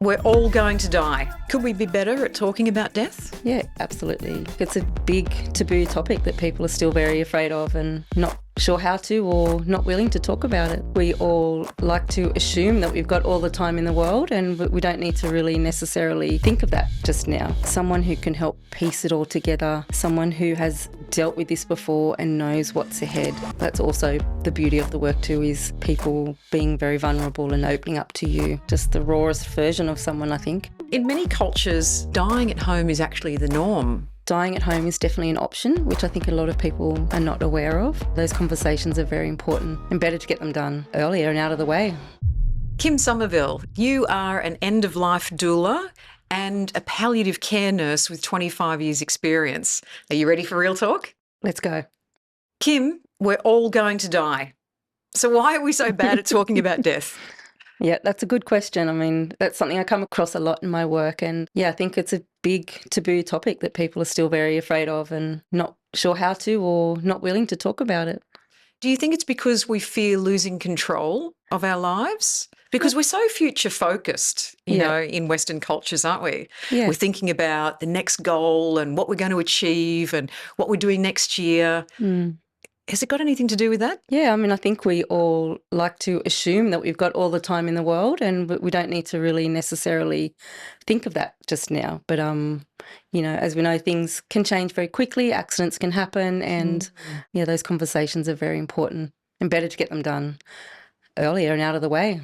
We're all going to die. Could we be better at talking about death? Yeah, absolutely. It's a big taboo topic that people are still very afraid of and not sure how to or not willing to talk about it. We all like to assume that we've got all the time in the world and we don't need to really necessarily think of that just now. Someone who can help piece it all together, someone who has dealt with this before and knows what's ahead. That's also the beauty of the work too, is people being very vulnerable and opening up to you. Just the rawest version of someone, I think. In many cultures, dying at home is actually the norm. Dying at home is definitely an option, which I think a lot of people are not aware of. Those conversations are very important and better to get them done earlier and out of the way. Kim Somerville, you are an end-of-life doula and a palliative care nurse with 25 years experience. Are you ready for real talk? Let's go. Kim, we're all going to die. So why are we so bad at talking about death? Yeah, that's a good question. I mean, that's something I come across a lot in my work. And yeah, I think it's a big taboo topic that people are still very afraid of and not sure how to or not willing to talk about it. Do you think it's because we fear losing control of our lives? Because we're so future focused, you know, in Western cultures, aren't we? Yeah. We're thinking about the next goal and what we're going to achieve and what we're doing next year. Has it got anything to do with that? Yeah, I mean, I think we all like to assume that we've got all the time in the world and we don't need to really necessarily think of that just now. But, you know, as we know, things can change very quickly, accidents can happen, and, yeah, those conversations are very important and better to get them done earlier and out of the way.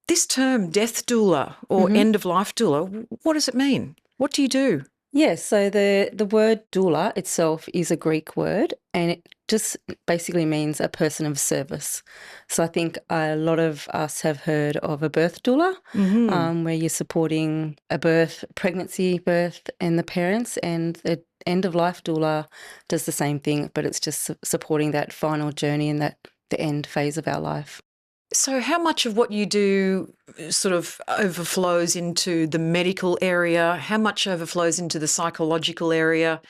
This term, death doula or end-of-life doula, what does it mean? What do you do? Yes, so the word doula itself is a Greek word and it just basically means a person of service. So I think a lot of us have heard of a birth doula, where you're supporting a birth, pregnancy, birth and the parents, and the end-of-life doula does the same thing, but it's just supporting that final journey and the end phase of our life. So how much of what you do sort of overflows into the medical area? How much overflows into the psychological area?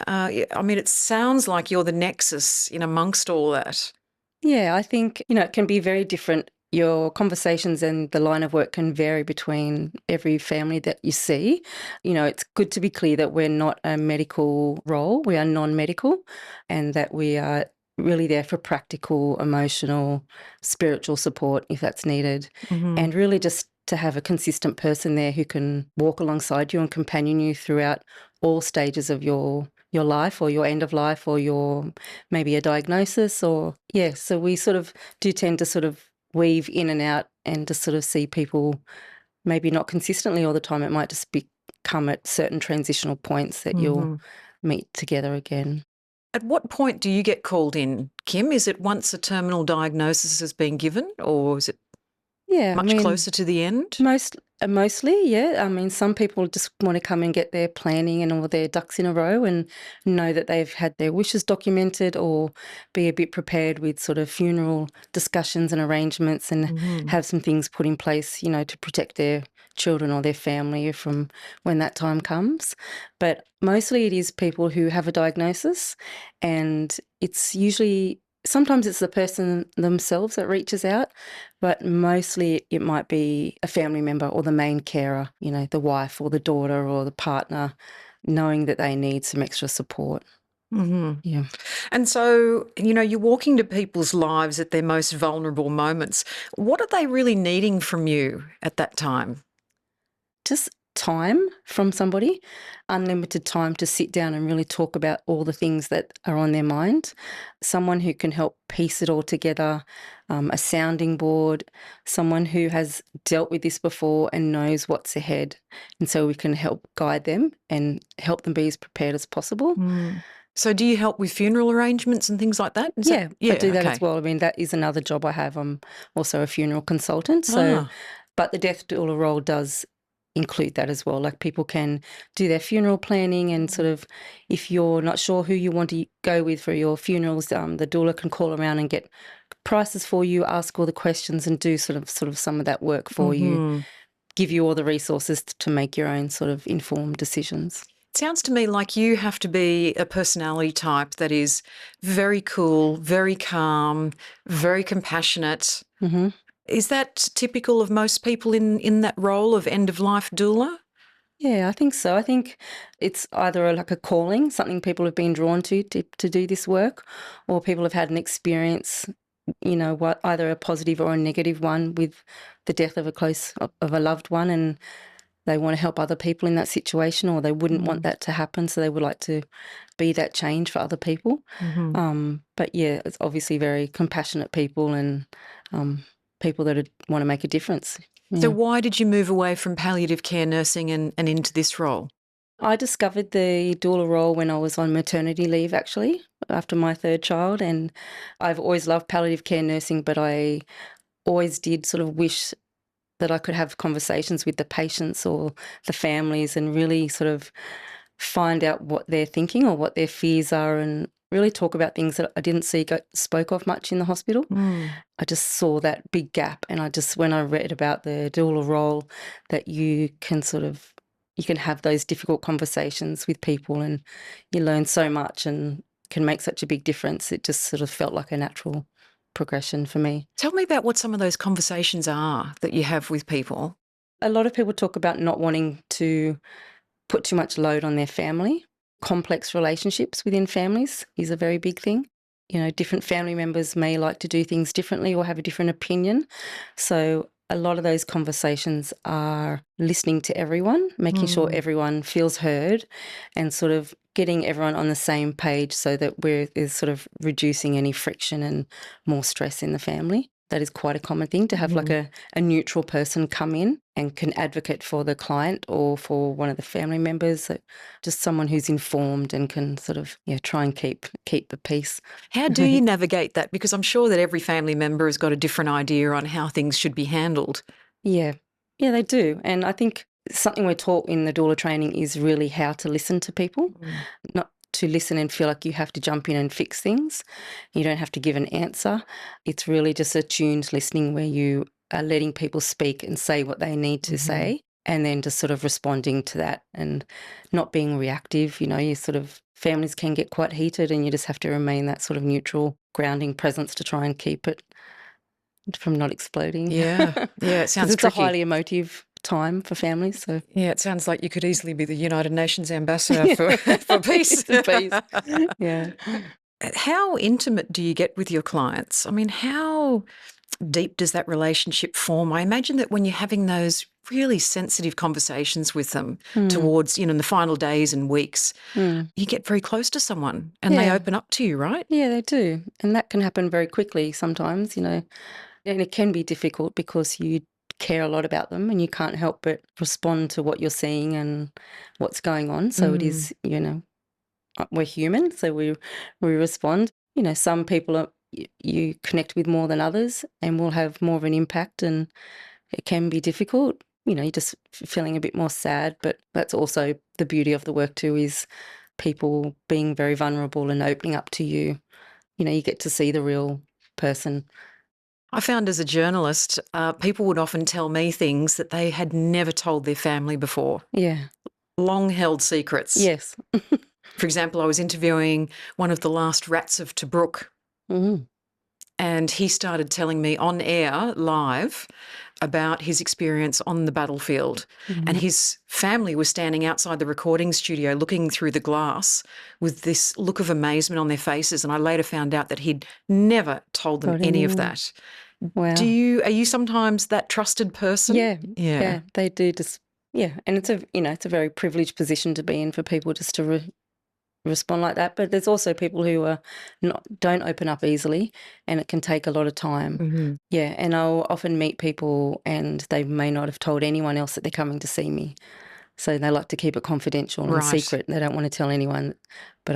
I mean, it sounds like you're the nexus in amongst all that. Yeah, I think, you know, it can be very different. Your conversations and the line of work can vary between every family that you see. You know, it's good to be clear that we're not a medical role, we are non-medical, and that we are really there for practical, emotional, spiritual support if that's needed. And really just to have a consistent person there who can walk alongside you and companion you throughout all stages of your life or your end of life or your maybe a diagnosis or, yeah, so we sort of do tend to sort of weave in and out and to sort of see people maybe not consistently all the time. It might just become at certain transitional points that you'll meet together again. At what point do you get called in, Kim? Is it once a terminal diagnosis has been given or is it much closer to the end? Mostly, yeah. I mean, some people just want to come and get their planning and all their ducks in a row and know that they've had their wishes documented or be a bit prepared with sort of funeral discussions and arrangements and have some things put in place, you know, to protect their children or their family from when that time comes. But mostly it is people who have a diagnosis, and it's usually sometimes it's the person themselves that reaches out, but mostly it might be a family member or the main carer, you know, the wife or the daughter or the partner, knowing that they need some extra support. Yeah. And so, you know, you're walking to people's lives at their most vulnerable moments. What are they really needing from you at that time? Just time from somebody, unlimited time to sit down and really talk about all the things that are on their mind. Someone who can help piece it all together, a sounding board, someone who has dealt with this before and knows what's ahead. And so we can help guide them and help them be as prepared as possible. So do you help with funeral arrangements and things like that? I do that as well. I mean, that is another job I have. I'm also a funeral consultant. So, but the death doula role does include that as well. Like people can do their funeral planning and sort of, if you're not sure who you want to go with for your funerals, the doula can call around and get prices for you, ask all the questions and do sort of some of that work for you, give you all the resources to make your own sort of informed decisions. It sounds to me like you have to be a personality type that is very cool, very calm, very compassionate, Is that typical of most people in that role of end-of-life doula? Yeah, I think so. I think it's either like a calling, something people have been drawn to do this work, or people have had an experience, either a positive or a negative one with the death of a loved one, and they want to help other people in that situation, or they wouldn't want that to happen, so they would like to be that change for other people. But yeah, it's obviously very compassionate people and people that want to make a difference. So Yeah. why did you move away from palliative care nursing and into this role? I discovered the doula role when I was on maternity leave, actually, after my third child. And I've always loved palliative care nursing, but I always did sort of wish that I could have conversations with the patients or the families and really sort of find out what they're thinking or what their fears are, and really talk about things that I didn't see spoke of much in the hospital. I just saw that big gap, and when I read about the doula role, that you can have those difficult conversations with people and you learn so much and can make such a big difference. It just sort of felt like a natural progression for me. Tell me about what some of those conversations are that you have with people. A lot of people talk about not wanting to put too much load on their family. Complex relationships within families is a very big thing. Different family members may like to do things differently or have a different opinion. So a lot of those conversations are listening to everyone, making sure everyone feels heard, and sort of getting everyone on the same page so that is sort of reducing any friction and more stress in the family. That is quite a common thing, to have like a neutral person come in and can advocate for the client or for one of the family members. So just someone who's informed and can sort of try and keep the peace. How do you navigate that? Because I'm sure that every family member has got a different idea on how things should be handled. Yeah. Yeah, they do. And I think something we're taught in the doula training is really how to listen to people, not to listen and feel like you have to jump in and fix things. You don't have to give an answer. It's really just attuned listening where you are letting people speak and say what they need to say, and then just sort of responding to that and not being reactive. Families can get quite heated, and you just have to remain that sort of neutral, grounding presence to try and keep it from not exploding. Yeah, it Because sounds it's tricky. a highly emotive time for families. So Yeah, it sounds like you could easily be the United Nations ambassador for peace. Peace. Yeah. How intimate do you get with your clients? I mean, how deep does that relationship form? I imagine that when you're having those really sensitive conversations with them towards, in the final days and weeks, you get very close to someone and they Yeah. open up to you, right? Yeah, they do. And that can happen very quickly sometimes, and it can be difficult because you care a lot about them and you can't help but respond to what you're seeing and what's going on. So it is, we're human, so we respond. Some people you connect with more than others and will have more of an impact, and it can be difficult. You're just feeling a bit more sad, but that's also the beauty of the work too, is people being very vulnerable and opening up to you. You get to see the real person. I found as a journalist, people would often tell me things that they had never told their family before. Yeah. Long held secrets. Yes. For example, I was interviewing one of the last rats of Tobruk, and he started telling me on air, live, about his experience on the battlefield. And his family was standing outside the recording studio looking through the glass with this look of amazement on their faces. And I later found out that he'd never told them any of that. Wow. Are you sometimes that trusted person? Yeah, they do just, and it's a very privileged position to be in, for people just to respond like that. But there's also people who don't open up easily, and it can take a lot of time. Yeah, and I'll often meet people and they may not have told anyone else that they're coming to see me. So they like to keep it confidential and secret. They don't want to tell anyone. But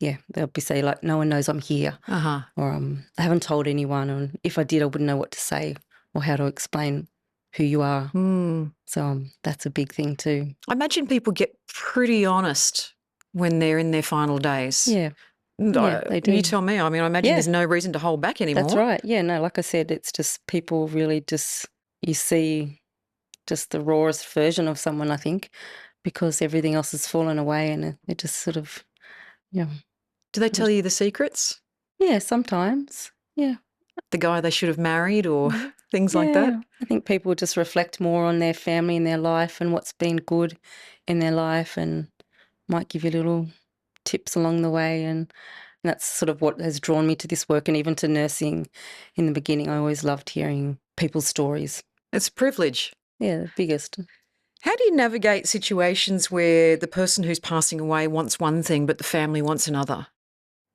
they'll be say like, no one knows I'm here, or I haven't told anyone, and if I did, I wouldn't know what to say or how to explain who you are. So that's a big thing too. I imagine people get pretty honest when they're in their final days. Yeah, they do. You tell me. I mean, I imagine there's no reason to hold back anymore. That's right. Yeah, no, like I said, it's just people really you see just the rawest version of someone, I think, because everything else has fallen away, and it just sort of, Do they tell you the secrets? Yeah, sometimes. Yeah. The guy they should have married, or? things like that? Yeah, I think people just reflect more on their family and their life and what's been good in their life, and might give you little tips along the way. And that's sort of what has drawn me to this work, and even to nursing in the beginning. I always loved hearing people's stories. It's a privilege. Yeah, the biggest. How do you navigate situations where the person who's passing away wants one thing but the family wants another?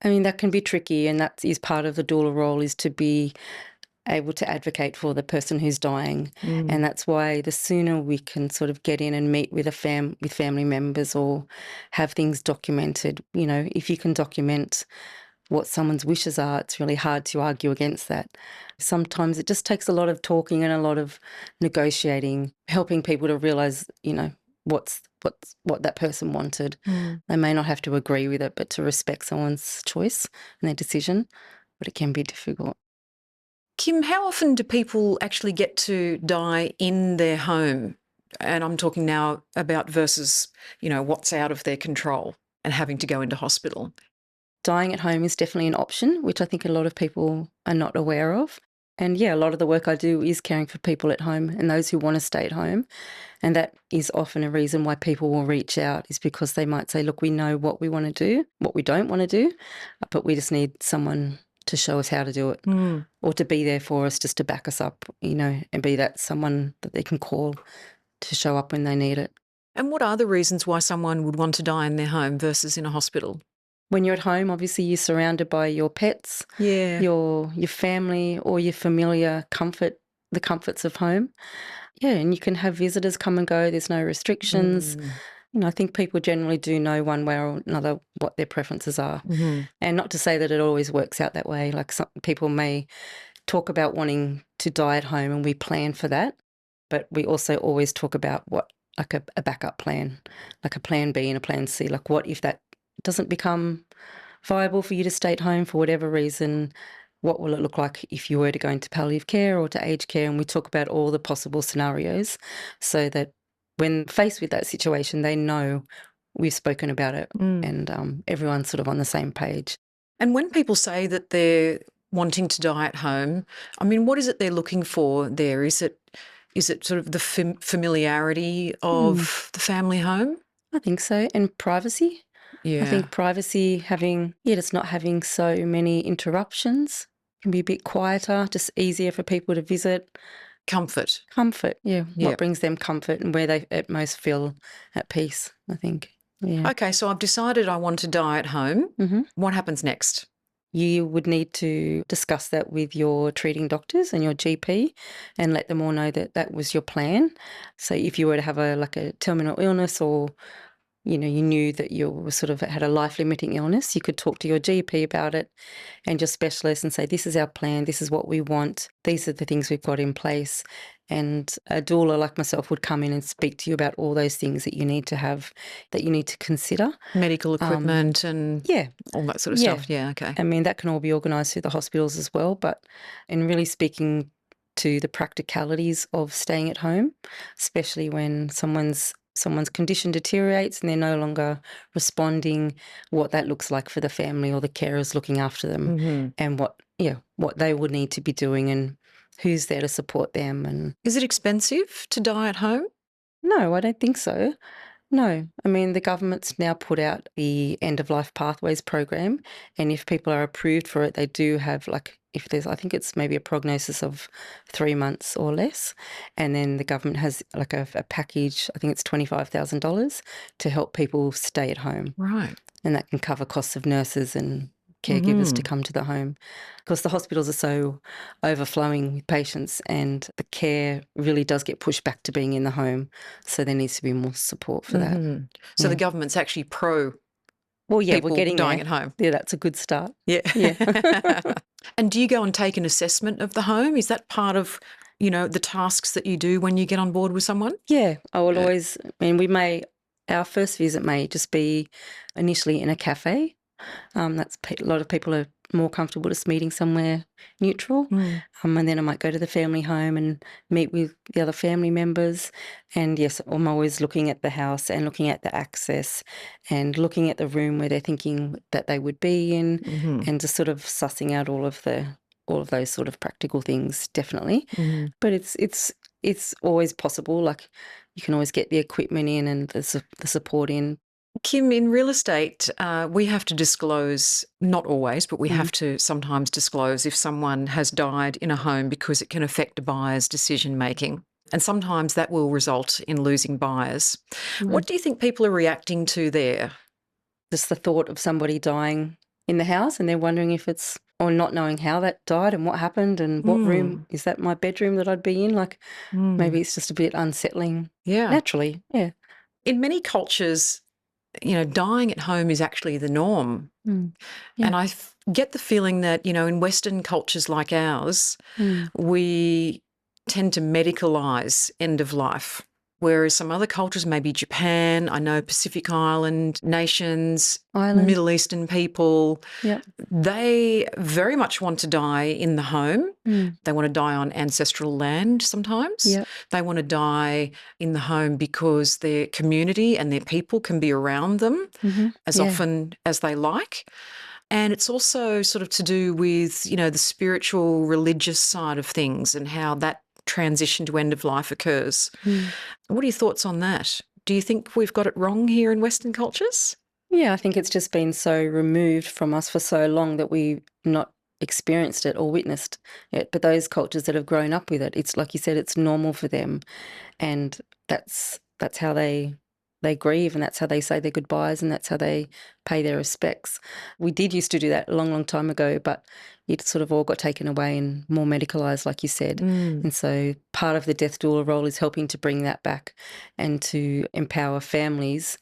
I mean, that can be tricky, and that is part of the doula role, is to be able to advocate for the person who's dying. And that's why the sooner we can sort of get in and meet with with family members, or have things documented. You know, if you can document what someone's wishes are, it's really hard to argue against that. Sometimes it just takes a lot of talking and a lot of negotiating, helping people to realise, you know, what that person wanted. They may not have to agree with it, but to respect someone's choice and their decision. But it can be difficult. Kim, how often do people actually get to die in their home? And I'm talking now about versus, what's out of their control and having to go into hospital. Dying at home is definitely an option, which I think a lot of people are not aware of. And yeah, a lot of the work I do is caring for people at home and those who want to stay at home. And that is often a reason why people will reach out, is because they might say, look, we know what we want to do, what we don't want to do, but we just need someone to show us how to do it, or to be there for us, just to back us up, and be that someone that they can call to show up when they need it. And what are the reasons why someone would want to die in their home versus in a hospital? When you're at home, obviously you're surrounded by your pets, Yeah. your family, or your familiar the comforts of home. Yeah, and you can have visitors come and go. There's no restrictions. I think people generally do know one way or another what their preferences are. And not to say that it always works out that way. Like, some people may talk about wanting to die at home, and we plan for that. But we also always talk about like a backup plan, like a plan B and a plan C. Like, what if that doesn't become viable for you to stay at home for whatever reason? What will it look like if you were to go into palliative care or to aged care? And we talk about all the possible scenarios, so that when faced with that situation, they know we've spoken about it, and everyone's sort of on the same page. And when people say that they're wanting to die at home, I mean, what is it they're looking for there? Is it sort of the familiarity of the family home? I think so. And privacy. Yeah. I think privacy, just not having so many interruptions, can be a bit quieter, just easier for people to visit. Comfort, yeah. What brings them comfort, and where they at most feel at peace, I think. Yeah. Okay, so I've decided I want to die at home. What happens next? You would need to discuss that with your treating doctors and your GP, and let them all know that that was your plan. So if you were to have a terminal illness, or you knew that you sort of had a life-limiting illness, you could talk to your GP about it and your specialist and say, this is our plan, this is what we want, these are the things we've got in place. And a doula like myself would come in and speak to you about all those things that you need to have, that you need to consider. Medical equipment and all that sort of stuff. Yeah, okay. I mean, that can all be organised through the hospitals as well, but in really speaking to the practicalities of staying at home, especially when someone's condition deteriorates and they're no longer responding, what that looks like for the family or the carers looking after them, and what they would need to be doing, and who's there to support them. And is it expensive to die at home? No, I don't think so. No, I mean, the government's now put out the End-of-Life Pathways program, and if people are approved for it, they do have, if there's, I think it's maybe a prognosis of 3 months or less, and then the government has a package, I think it's $25,000, to help people stay at home. Right. And that can cover costs of nurses and caregivers to come to the home. Because the hospitals are so overflowing with patients, and the care really does get pushed back to being in the home. So there needs to be more support for that. So the government's actually pro people we're getting dying there. at home. Yeah, that's a good start. Yeah. And do you go and take an assessment of the home? Is that part of, the tasks that you do when you get on board with someone? Yeah, I will always, our first visit may just be initially in a cafe. That's a lot of people are more comfortable just meeting somewhere neutral. And then I might go to the family home and meet with the other family members. And yes, I'm always looking at the house and looking at the access and looking at the room where they're thinking that they would be in, and just sort of sussing out all of the all of those sort of practical things, definitely. Mm. But it's always possible. Like, you can always get the equipment in and the support in. Kim, in real estate, we have to disclose, not always, but we have to sometimes disclose if someone has died in a home because it can affect a buyer's decision making. And sometimes that will result in losing buyers. What do you think people are reacting to there? Just the thought of somebody dying in the house, and they're wondering if it's, or not knowing how that died and what happened and what room. Is that my bedroom that I'd be in? Like, maybe it's just a bit unsettling. Yeah. Naturally, yeah. In many cultures, dying at home is actually the norm. Yeah. And I get the feeling that, in Western cultures like ours, we tend to medicalise end of life, whereas some other cultures, maybe Japan, I know Pacific Island nations, Middle Eastern people, they very much want to die in the home. They want to die on ancestral land sometimes. They want to die in the home because their community and their people can be around them as often as they like. And it's also sort of to do with, the spiritual, religious side of things and how that transition to end of life occurs. What are your thoughts on that? Do you think we've got it wrong here in Western cultures? Yeah, I think it's just been so removed from us for so long that we've not experienced it or witnessed it. But those cultures that have grown up with it, it's like you said, it's normal for them, and that's how they grieve, and that's how they say their goodbyes, and that's how they pay their respects. We did used to do that a long, long time ago, but it sort of all got taken away and more medicalised, like you said. And so part of the death doula role is helping to bring that back and to empower families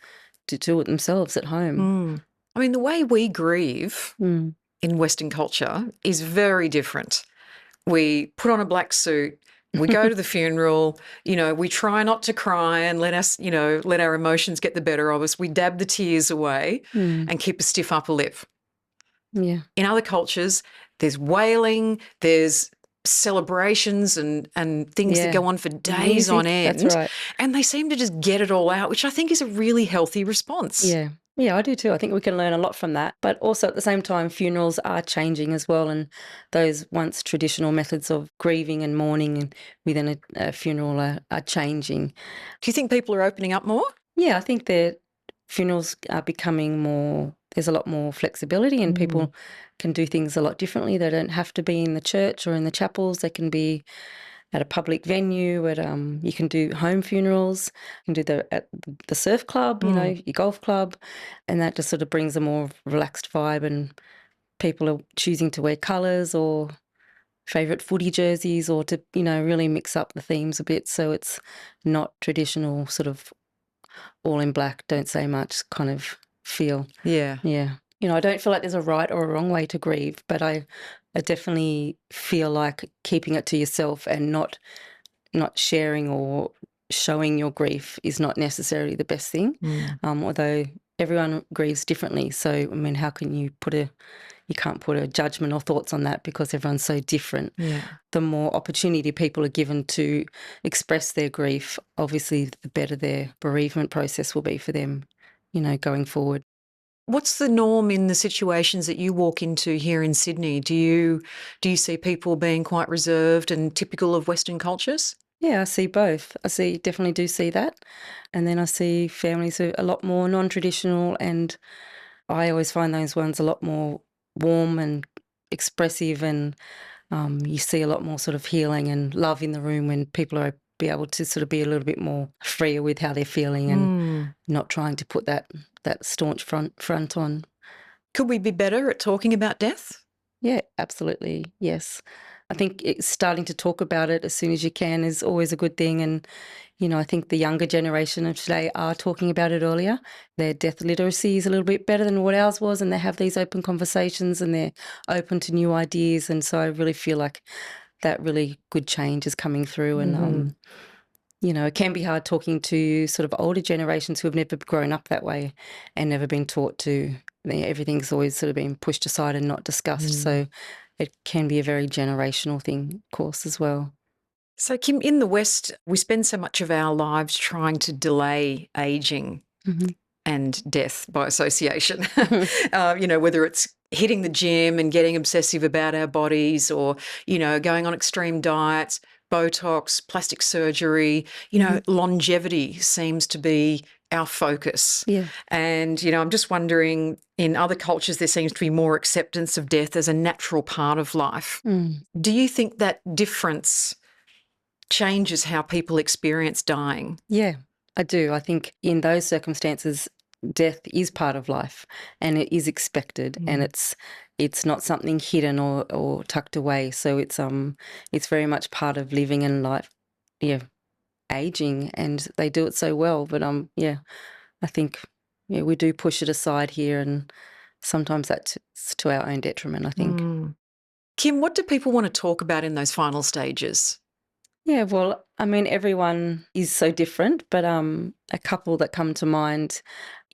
to do it themselves at home. I mean, the way we grieve in Western culture is very different. We put on a black suit, we go to the funeral, we try not to cry and let our emotions get the better of us. We dab the tears away and keep a stiff upper lip. Yeah. In other cultures, there's wailing, there's celebrations and things that go on for days on end. That's right. And they seem to just get it all out, which I think is a really healthy response. Yeah. Yeah, I do too. I think we can learn a lot from that. But also at the same time, funerals are changing as well. And those once traditional methods of grieving and mourning within a funeral are changing. Do you think people are opening up more? Yeah, I think that funerals are becoming more, there's a lot more flexibility, and people can do things a lot differently. They don't have to be in the church or in the chapels. They can be at a public venue. You can do home funerals. You can do at the surf club, your golf club, and that just sort of brings a more relaxed vibe. And people are choosing to wear colours or favourite footy jerseys, or to really mix up the themes a bit, so it's not traditional sort of all in black, don't say much kind of feel. Yeah. I don't feel like there's a right or a wrong way to grieve, but I definitely feel like keeping it to yourself and not sharing or showing your grief is not necessarily the best thing. Although everyone grieves differently. So, I mean, how can you can't put a judgment or thoughts on that because everyone's so different. Yeah. The more opportunity people are given to express their grief, obviously the better their bereavement process will be for them, going forward. What's the norm in the situations that you walk into here in Sydney? Do you see people being quite reserved and typical of Western cultures? Yeah, I see both. Definitely do see that. And then I see families who are a lot more non-traditional, and I always find those ones a lot more warm and expressive, and you see a lot more sort of healing and love in the room when people are able to sort of be a little bit more freer with how they're feeling and not trying to put that staunch front on. Could we be better at talking about death? Yeah, absolutely, yes. I think starting to talk about it as soon as you can is always a good thing, and I think the younger generation of today are talking about it earlier. Their death literacy is a little bit better than what ours was, and they have these open conversations and they're open to new ideas, and so I really feel like that really good change is coming through. And it can be hard talking to sort of older generations who have never grown up that way and never been taught to. Everything's always sort of been pushed aside and not discussed, so it can be a very generational thing, of course, as well. So, Kim, in the West, we spend so much of our lives trying to delay ageing and death by association, whether it's hitting the gym and getting obsessive about our bodies, or, going on extreme diets, Botox, plastic surgery, longevity seems to be our focus. Yeah. And, I'm just wondering, in other cultures, there seems to be more acceptance of death as a natural part of life. Do you think that difference changes how people experience dying? Yeah, I do. I think in those circumstances, death is part of life and it is expected, and it's not something hidden or tucked away. So it's very much part of living and life, yeah, aging, and they do it so well. But yeah, I think we do push it aside here, and sometimes that's to our own detriment, I think. Kim, what do people want to talk about in those final stages? Yeah, well, I mean, everyone is so different, but a couple that come to mind,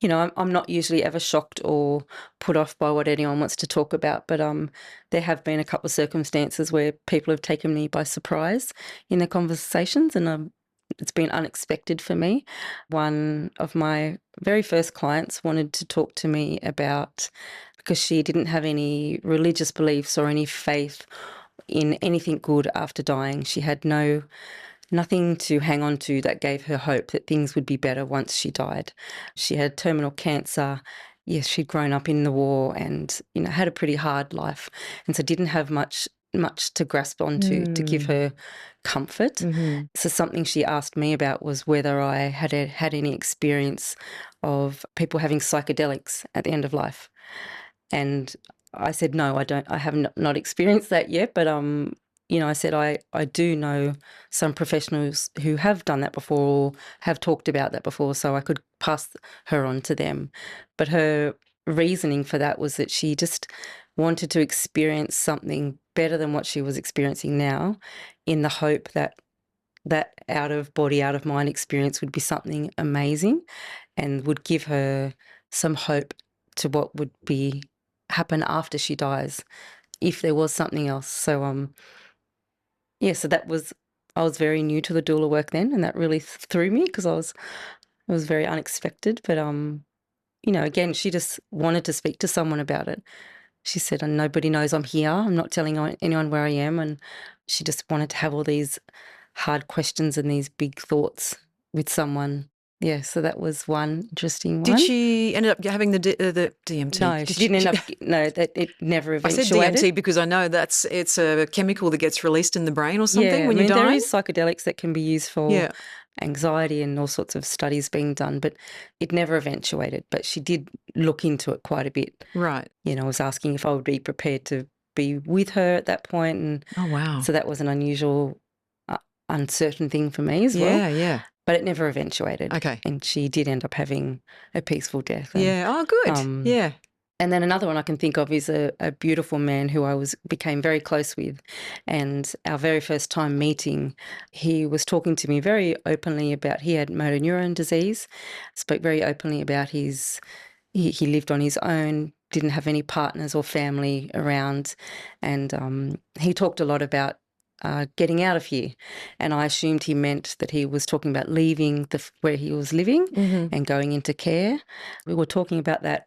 I'm not usually ever shocked or put off by what anyone wants to talk about, but there have been a couple of circumstances where people have taken me by surprise in their conversations, and it's been unexpected for me. One of my very first clients wanted to talk to me about, because she didn't have any religious beliefs or any faith in anything good after dying. She had nothing to hang on to that gave her hope that things would be better once she died. She had terminal cancer. Yes, she'd grown up in the war and, had a pretty hard life, and so didn't have much to grasp onto to give her comfort. So something she asked me about was whether I had any experience of people having psychedelics at the end of life. And I said, no, I don't. I have not experienced that yet, but I said I do know some professionals who have done that before or have talked about that before, so I could pass her on to them. But her reasoning for that was that she just wanted to experience something better than what she was experiencing now, in the hope that that out of body, out of mind experience would be something amazing and would give her some hope to what would be happen after she dies, if there was something else. So so I was very new to the doula work then, and that really threw me because it was very unexpected. But again, she just wanted to speak to someone about it. She said, and nobody knows I'm here. I'm not telling anyone where I am. And she just wanted to have all these hard questions and these big thoughts with someone. Yeah, so that was one interesting one. Did she end up having the DMT? No, she didn't end up. No, that it never I said eventuated. DMT because I know it's a chemical that gets released in the brain or something when you die. There is psychedelics that can be used for anxiety and all sorts of studies being done, but it never eventuated. But she did look into it quite a bit. Right. I was asking if I would be prepared to be with her at that point, and oh wow, so that was an unusual, uncertain thing for me as well. Yeah. But it never eventuated. Okay. And she did end up having a peaceful death. Oh, good. Yeah. And then another one I can think of is a beautiful man who I became very close with. And our very first time meeting, he was talking to me very openly about, he had motor neuron disease, spoke very openly about he lived on his own, didn't have any partners or family around. And he talked a lot about getting out of here, and I assumed he meant that he was talking about leaving where he was living and going into care. We were talking about that,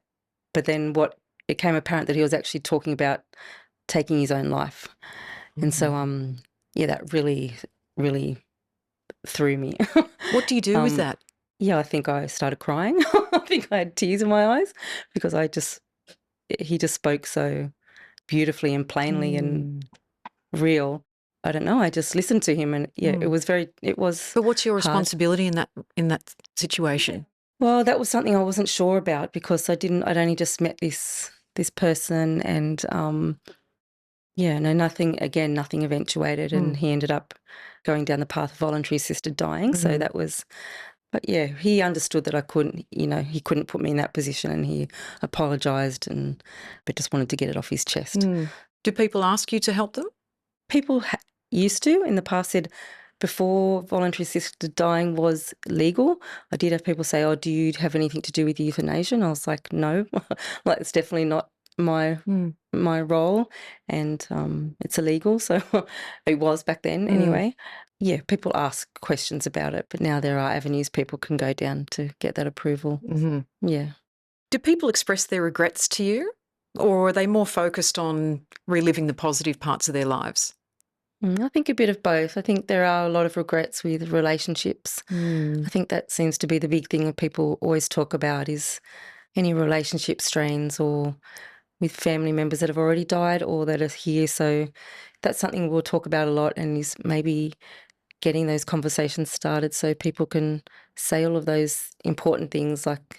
but then it became apparent that he was actually talking about taking his own life. And so that really, really threw me. What do you do with that? Yeah, I think I started crying. I think I had tears in my eyes because he just spoke so beautifully and plainly and real. I don't know. I just listened to him, and it was. But what's your responsibility in that situation? Well, that was something I wasn't sure about because I'd only just met this person, and nothing eventuated, and he ended up going down the path of voluntary assisted dying. So that was. But yeah, he understood that I couldn't. He couldn't put me in that position, and he apologised, but just wanted to get it off his chest. Do people ask you to help them? People used to in the past said, before voluntary assisted dying was legal, I did have people say, oh, do you have anything to do with euthanasia? And I was like, no, it's definitely not my role, and it's illegal. So it was back then anyway. Yeah, people ask questions about it, but now there are avenues people can go down to get that approval. Yeah. Do people express their regrets to you? Or are they more focused on reliving the positive parts of their lives? I think a bit of both. I think there are a lot of regrets with relationships. Mm. I think that seems to be the big thing that people always talk about is any relationship strains or with family members that have already died or that are here. So that's something we'll talk about a lot, and is maybe getting those conversations started so people can say all of those important things like,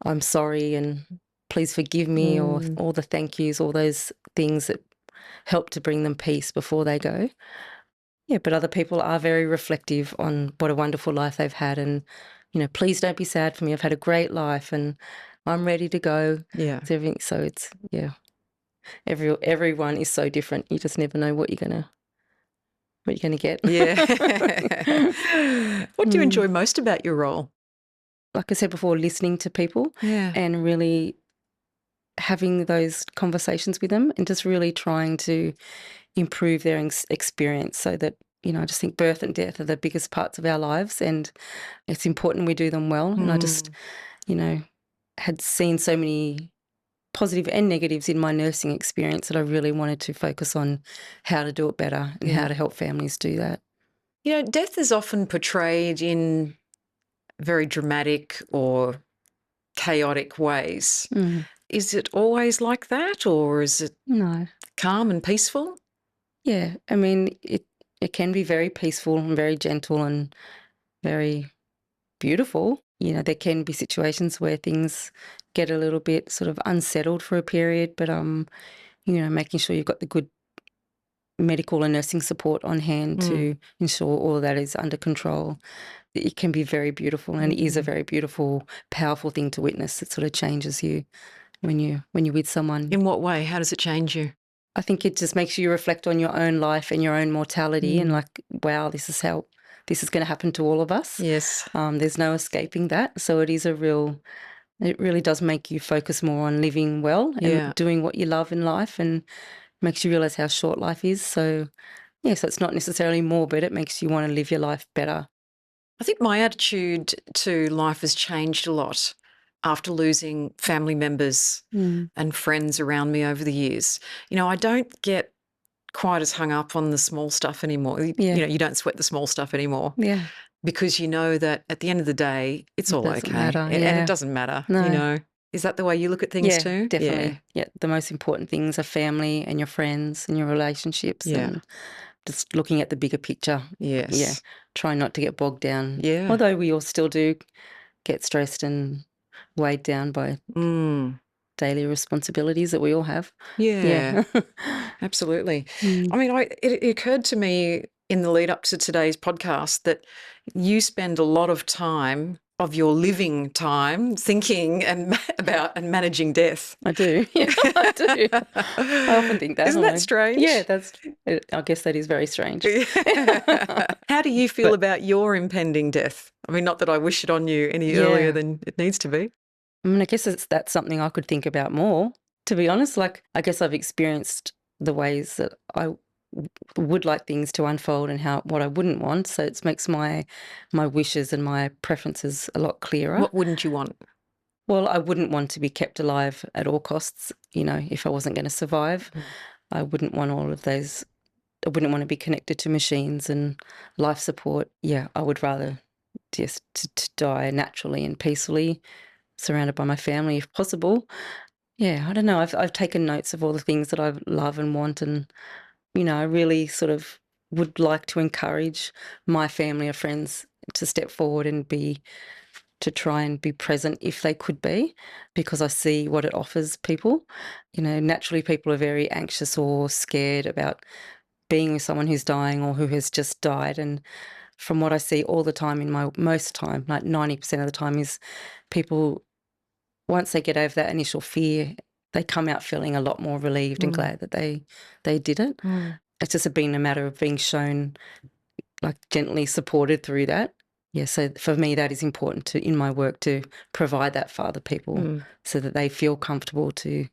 I'm sorry and please forgive me, or Mm. all the thank yous, all those things that help to bring them peace before they go. Yeah, but other people are very reflective on what a wonderful life they've had, and, please don't be sad for me. I've had a great life and I'm ready to go. Yeah. It's everything. So it's, yeah, everyone is so different. You just never know what you're gonna get. Yeah. What do you Mm. enjoy most about your role? Like I said before, listening to people Yeah. and really having those conversations with them and just really trying to improve their experience, so that, I just think birth and death are the biggest parts of our lives, and it's important we do them well. And I just, you know, had seen so many positive and negatives in my nursing experience that I really wanted to focus on how to do it better and how Yeah. to help families do that. Death is often portrayed in very dramatic or chaotic ways. Mm. Is it always like that, or is it No. calm and peaceful? Yeah. I mean, it can be very peaceful and very gentle and very beautiful. There can be situations where things get a little bit sort of unsettled for a period, but making sure you've got the good medical and nursing support on hand to ensure all of that is under control. It can be very beautiful, and it is a very beautiful, powerful thing to witness. It sort of changes you when you're with someone. In what way? How does it change you? I think it just makes you reflect on your own life and your own mortality, and like, wow, this is going to happen to all of us. Yes. There's no escaping that. So it really does make you focus more on living well Yeah. and doing what you love in life, and makes you realise how short life is. So, yeah, so it's not necessarily morbid. It makes you want to live your life better. I think my attitude to life has changed a lot after losing family members and friends around me over the years. I don't get quite as hung up on the small stuff anymore. Yeah. You don't sweat the small stuff anymore. Yeah. Because you know that at the end of the day, it's It all doesn't okay. matter, And yeah. it doesn't matter, No. Is that the way you look at things Yeah, too? definitely. Yeah. The most important things are family and your friends and your relationships, Yeah. and just looking at the bigger picture. Yes. Yeah. Try not to get bogged down. Yeah. Although we all still do get stressed and weighed down by daily responsibilities that we all have. Yeah. Yeah. Absolutely. I mean, it occurred to me in the lead up to today's podcast that you spend a lot of time of your living time thinking about and managing death. I do. Yeah, I do. I often think that. Isn't that strange? Yeah, I guess that is very strange. How do you feel about your impending death? I mean, not that I wish it on you any earlier than it needs to be. I mean, I guess that's something I could think about more, to be honest. Like, I guess I've experienced the ways that I would like things to unfold and what I wouldn't want. So it makes my wishes and my preferences a lot clearer. What wouldn't you want? Well, I wouldn't want to be kept alive at all costs, if I wasn't going to survive. I wouldn't want all of those. I wouldn't want to be connected to machines and life support. Yeah, I would rather just to die naturally and peacefully, surrounded by my family if possible. Yeah, I don't know. I've taken notes of all the things that I love and want, and I really sort of would like to encourage my family or friends to step forward and to try and be present if they could be, because I see what it offers people. Naturally people are very anxious or scared about being with someone who's dying or who has just died. And from what I see all the time most time, like 90% of the time, is people, once they get over that initial fear, they come out feeling a lot more relieved and glad that they did it. It's just been a matter of being shown, like gently supported through that. Yeah, so for me that is important in my work, to provide that for other people so that they feel comfortable to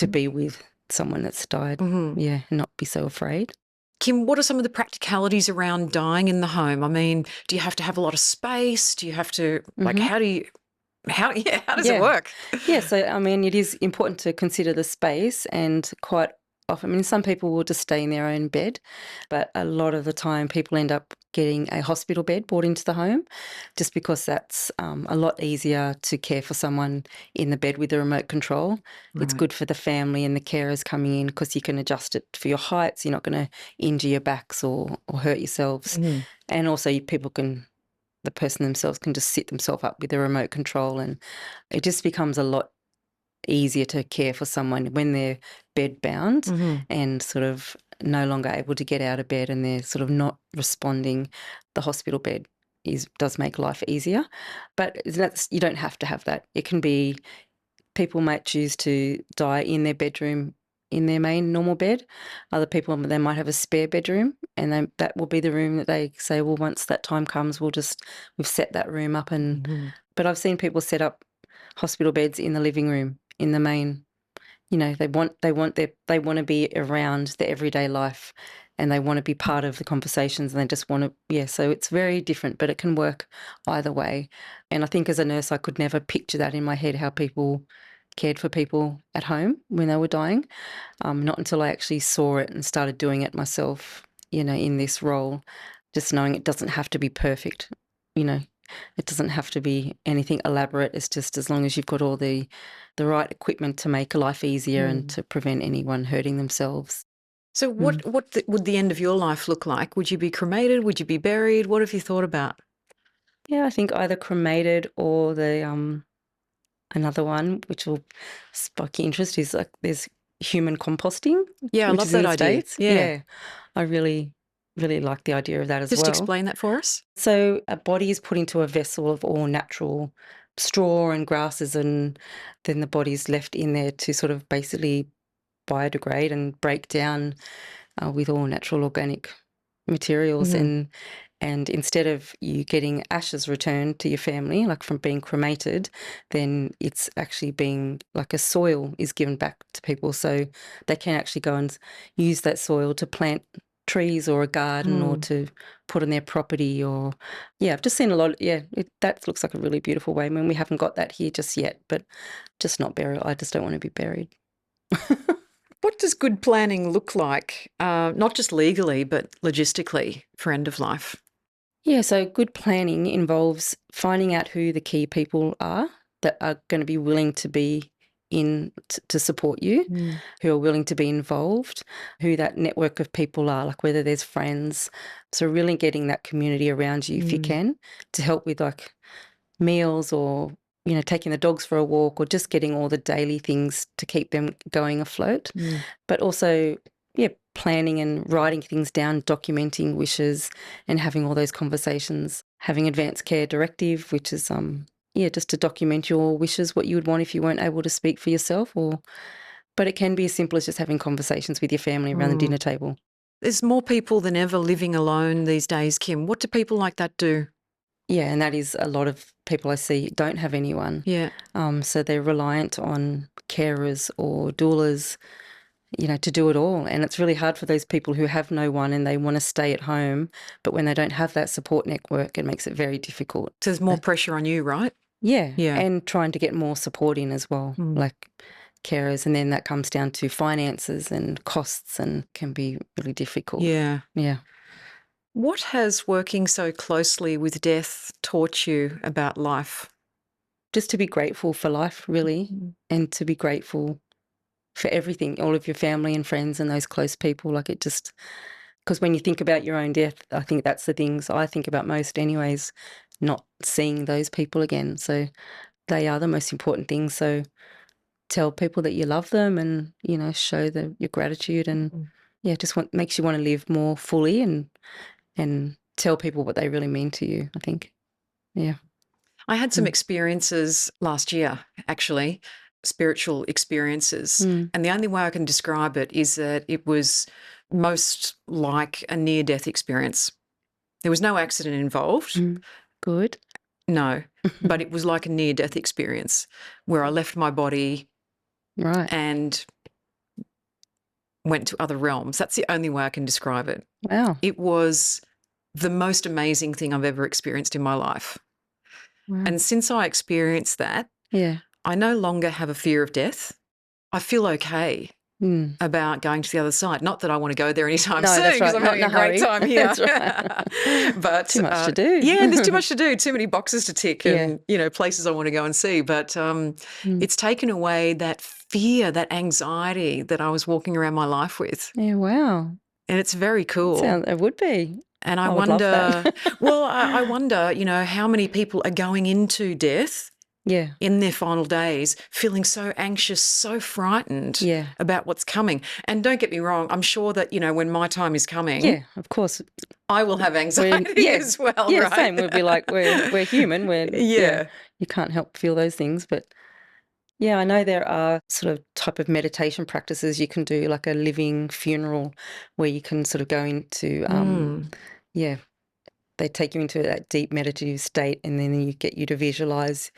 be with someone that's died. Yeah, and not be so afraid. Kim, what are some of the practicalities around dying in the home? I mean, do you have to have a lot of space? Do you have to, How does it Yeah. work? Yeah, so I mean, it is important to consider the space, and quite often, I mean, some people will just stay in their own bed, but a lot of the time people end up getting a hospital bed brought into the home just because that's a lot easier to care for someone in the bed with the remote control. It's Right. good for the family and the carers coming in because you can adjust it for your height, so you're not going to injure your backs or hurt yourselves. Mhm. And also, people can, the person themselves can just sit themselves up with the remote control, and it just becomes a lot easier to care for someone when they're bed bound Mhm. and sort of no longer able to get out of bed and they're sort of not responding. The hospital bed does make life easier, but you don't have to have that. It can be, people might choose to die in their bedroom in their main normal bed. Other people, they might have a spare bedroom, and that will be the room that they say, well, once that time comes, we've set that room up. And Mhm. but I've seen people set up hospital beds in the living room in the main. They want to be around the everyday life, and they want to be part of the conversations, and they just want to, yeah. So it's very different, but it can work either way. And I think as a nurse, I could never picture that in my head, how people cared for people at home when they were dying. Not until I actually saw it and started doing it myself, in this role, just knowing it doesn't have to be perfect, you know, it doesn't have to be anything elaborate. It's just as long as you've got all the right equipment to make life easier and Mm. to prevent anyone hurting themselves. So Mm. what would the end of your life look like? Would you be cremated? Would you be buried? What have you thought about? Yeah, I think either cremated or the another one which will spark your interest is like there's human composting, Yeah, I which love is in that the idea. States. Yeah. Yeah, I really, really like the idea of that as Just well. explain that for us. So a body is put into a vessel of all natural straw and grasses, and then the body's left in there to sort of basically biodegrade and break down with all natural organic materials. Mhm. And instead of you getting ashes returned to your family, like from being cremated, then it's actually being like a soil is given back to people. So they can actually go and use that soil to plant trees or a garden or Mm. to put on their property or, yeah, I've just seen a lot. That looks like a really beautiful way. I mean, we haven't got that here just yet, but just not burial. I just don't want to be buried. What does good planning look like, not just legally, but logistically for end of life? Yeah, so good planning involves finding out who the key people are that are going to be willing to be to support you, Mm. who are willing to be involved, who that network of people are, like whether there's friends. So really getting that community around you if you Mm. can to help with like meals or taking the dogs for a walk or just getting all the daily things to keep them going afloat. Mm. But also, yeah, planning and writing things down, documenting wishes and having all those conversations, having advanced care directive, which is just to document your wishes, what you would want if you weren't able to speak for yourself, but it can be as simple as just having conversations with your family around the dinner Mm. table. There's more people than ever living alone these days, Kim. What do people like that do? Yeah, and that is a lot of people I see don't have anyone. Yeah. So they're reliant on carers or doulas, to do it all. And it's really hard for those people who have no one and they want to stay at home. But when they don't have that support network, it makes it very difficult. So there's more pressure on you, right? Yeah. Yeah. And trying to get more support in as well, Mm. like carers. And then that comes down to finances and costs and can be really difficult. Yeah. Yeah. What has working so closely with death taught you about life? Just to be grateful for life, really, Mm. and to be grateful for everything, all of your family and friends and those close people. Like it just, because when you think about your own death, I think that's the things I think about most anyways, not seeing those people again. So they are the most important things. So tell people that you love them and, show your gratitude and Mm. yeah, makes you want to live more fully and tell people what they really mean to you, I think. Yeah. I had some Mm. experiences last year, actually, spiritual experiences. Mm. And the only way I can describe it is that it was most like a near death experience. There was no accident involved. Mm. Good. No, but it was like a near death experience where I left my body Right. and went to other realms. That's the only way I can describe it. Wow. It was the most amazing thing I've ever experienced in my life. Wow. And since I experienced that, Yeah. I no longer have a fear of death. I feel okay about going to the other side. Not that I want to go there anytime No, soon that's because right. I'm Not having in a a great hurry. time here. That's right. But Too much to do. Yeah, there's too much to do, too many boxes to tick and, places I want to go and see. But it's taken away that fear, that anxiety that I was walking around my life with. Yeah, wow. And it's very cool. It would be. And I would love wonder, that. well, I wonder, how many people are going into death Yeah. in their final days feeling so anxious, so frightened Yeah. about what's coming. And don't get me wrong, I'm sure that, when my time is coming, Yeah, of course. I will have anxiety as well, Yeah, right? same. We'll be like, we're human. Yeah. You can't help feel those things. But yeah, I know there are sort of type of meditation practices you can do, like a living funeral where you can sort of go into, they take you into that deep meditative state and then you get you to visualize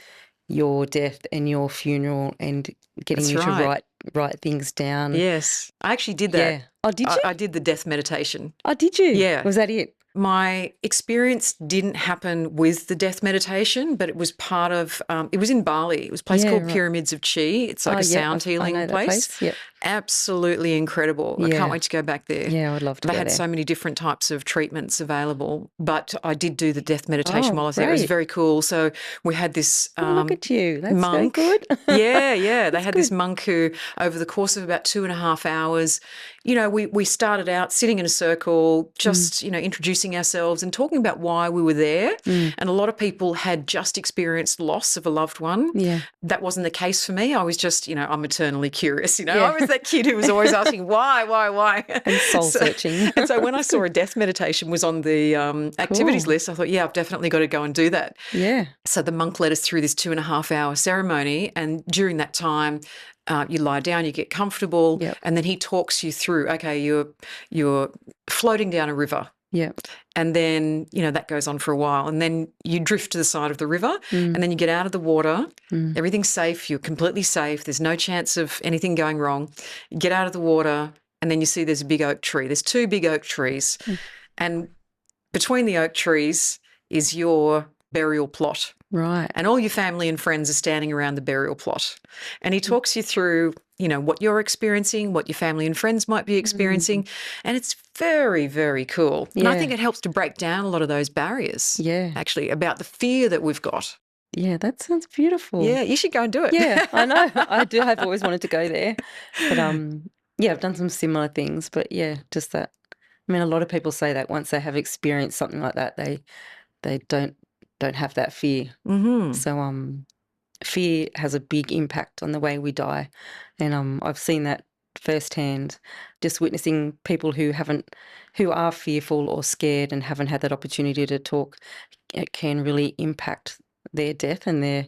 your death and your funeral and getting That's you to right. write things down. Yes. I actually did that. Yeah. Oh, did you? I did the death meditation. Oh, did you? Yeah. Was that it? My experience didn't happen with the death meditation, but it was part of, it was in Bali. It was a place called Pyramids of Chi. It's like a sound healing I know that place. Yep. Absolutely incredible. I can't wait to go back there. Yeah, I would love to They go had there. so many different types of treatments available, but I did do the death meditation while I was there. It was great. very cool. So we had this Look at you. That's monk. very good. Yeah. They had this monk who, over the course of about 2.5 hours, we started out sitting in a circle, just, introducing ourselves and talking about why we were there. And a lot of people had just experienced loss of a loved one. Yeah. That wasn't the case for me. I was just, I'm eternally curious. I was that kid who was always asking why. And soul searching. And so when I saw a death meditation was on the activities list, I thought, I've definitely got to go and do that. Yeah. So the monk led us through this 2.5-hour ceremony. And during that time, you lie down, you get comfortable, and then he talks you through, okay, you're floating down a river. Yeah. And then, that goes on for a while. And then you drift to the side of the river and then you get out of the water. Everything's safe. You're completely safe. There's no chance of anything going wrong. You get out of the water and then you see there's a big oak tree. There's 2 big oak trees. And between the oak trees is your burial plot. Right. And all your family and friends are standing around the burial plot. And he talks you through, what you're experiencing, what your family and friends might be experiencing. And it's very, very cool. And I think it helps to break down a lot of those barriers. Yeah. Actually, about the fear that we've got. Yeah, that sounds beautiful. Yeah, you should go and do it. Yeah, I know. I've always wanted to go there. But I've done some similar things. But just that. I mean, a lot of people say that once they have experienced something like that, they don't have that fear. Mm-hmm. So fear has a big impact on the way we die. And I've seen that firsthand, just witnessing people who are fearful or scared and haven't had that opportunity to talk. It can really impact their death and their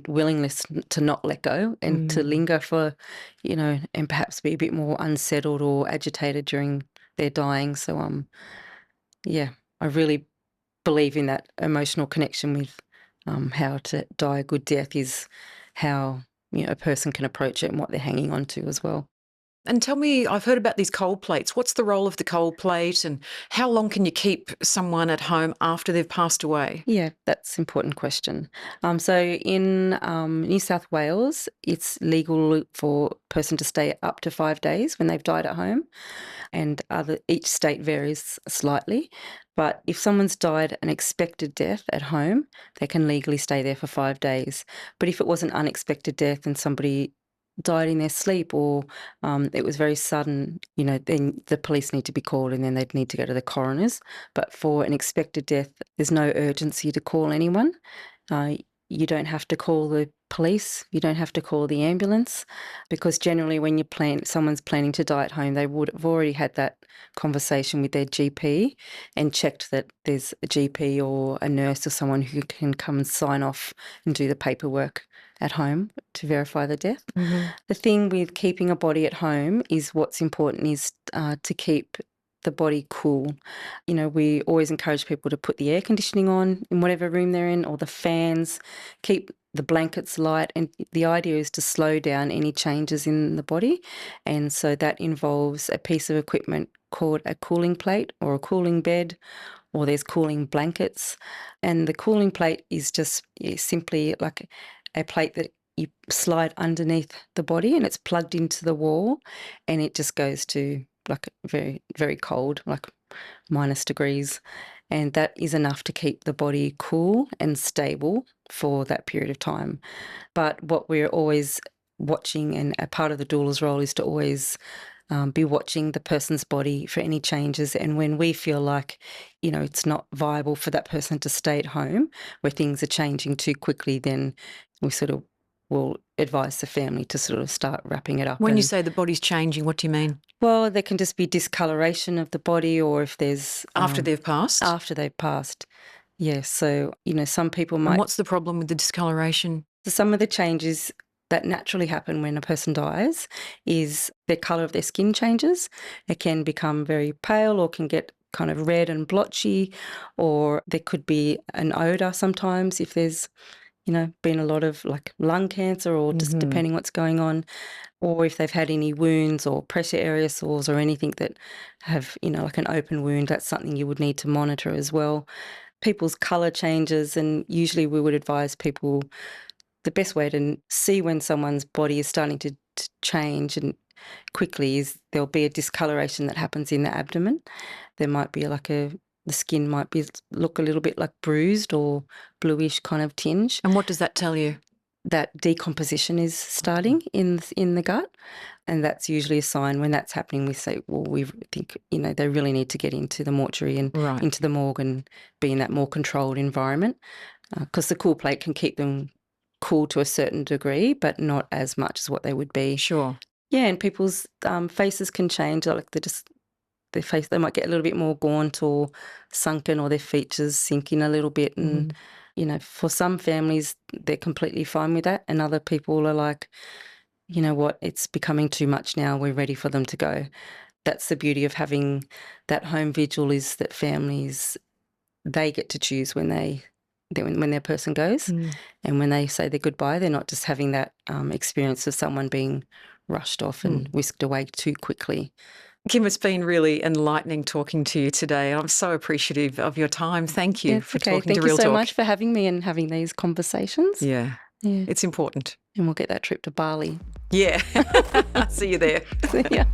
willingness to not let go and to linger for, and perhaps be a bit more unsettled or agitated during their dying. So I really believe in that emotional connection with how to die a good death is how a person can approach it and what they're hanging on to as well. And tell me, I've heard about these cold plates. What's the role of the cold plate and how long can you keep someone at home after they've passed away? Yeah, that's an important question. So in New South Wales, it's legal for a person to stay up to 5 days when they've died at home, and each state varies slightly. But if someone's died an expected death at home, they can legally stay there for 5 days. But if it was an unexpected death and somebody died in their sleep or it was very sudden, then the police need to be called and then they'd need to go to the coroner's. But for an expected death, there's no urgency to call anyone. You don't have to call the police. You don't have to call the ambulance because generally when someone's planning to die at home, they would have already had that conversation with their GP and checked that there's a GP or a nurse or someone who can come and sign off and do the paperwork at home to verify the death. Mm-hmm. The thing with keeping a body at home is what's important is to keep the body cool. We always encourage people to put the air conditioning on in whatever room they're in or the fans, keep the blankets light, and the idea is to slow down any changes in the body. And so that involves a piece of equipment called a cooling plate or a cooling bed or there's cooling blankets. And the cooling plate is just simply like a plate that you slide underneath the body, and it's plugged into the wall, and it just goes to like very, very cold, like -degrees. And that is enough to keep the body cool and stable for that period of time. But what we're always watching, and a part of the doula's role is to always be watching the person's body for any changes. And when we feel like, it's not viable for that person to stay at home, where things are changing too quickly, then we sort of will advise the family to sort of start wrapping it up. When you say the body's changing, what do you mean? Well, there can just be discoloration of the body, or if there's... After they've passed? After they've passed, yes. So, some people might... And what's the problem with the discoloration? Some of the changes that naturally happen when a person dies is the colour of their skin changes. It can become very pale, or can get kind of red and blotchy, or there could be an odour sometimes if there's, been a lot of like lung cancer, or just depending what's going on, or if they've had any wounds or pressure area sores or anything that have, like an open wound, that's something you would need to monitor as well. People's colour changes, and usually we would advise people the best way to see when someone's body is starting to change and quickly is there'll be a discoloration that happens in the abdomen. There might be the skin might look a little bit like bruised or bluish kind of tinge. And what does that tell you? That decomposition is starting in the gut, and that's usually a sign. When that's happening, we say, well, we think, they really need to get into the mortuary and into the morgue and be in that more controlled environment, because the cool plate can keep them cool to a certain degree, but not as much as what they would be. Sure. Yeah, and people's faces can change. Like their face, they might get a little bit more gaunt or sunken, or their features sink in a little bit. And, for some families, they're completely fine with that. And other people are like, you know what, it's becoming too much now. We're ready for them to go. That's the beauty of having that home vigil, is that families, they get to choose when their person goes. And when they say their goodbye, they're not just having that experience of someone being rushed off and whisked away too quickly. Kim, it's been really enlightening talking to you today. I'm so appreciative of your time. Thank you for talking to Real Talk. Thank you so much for having me and having these conversations. Yeah, it's important. And we'll get that trip to Bali. Yeah. See you there. Yeah.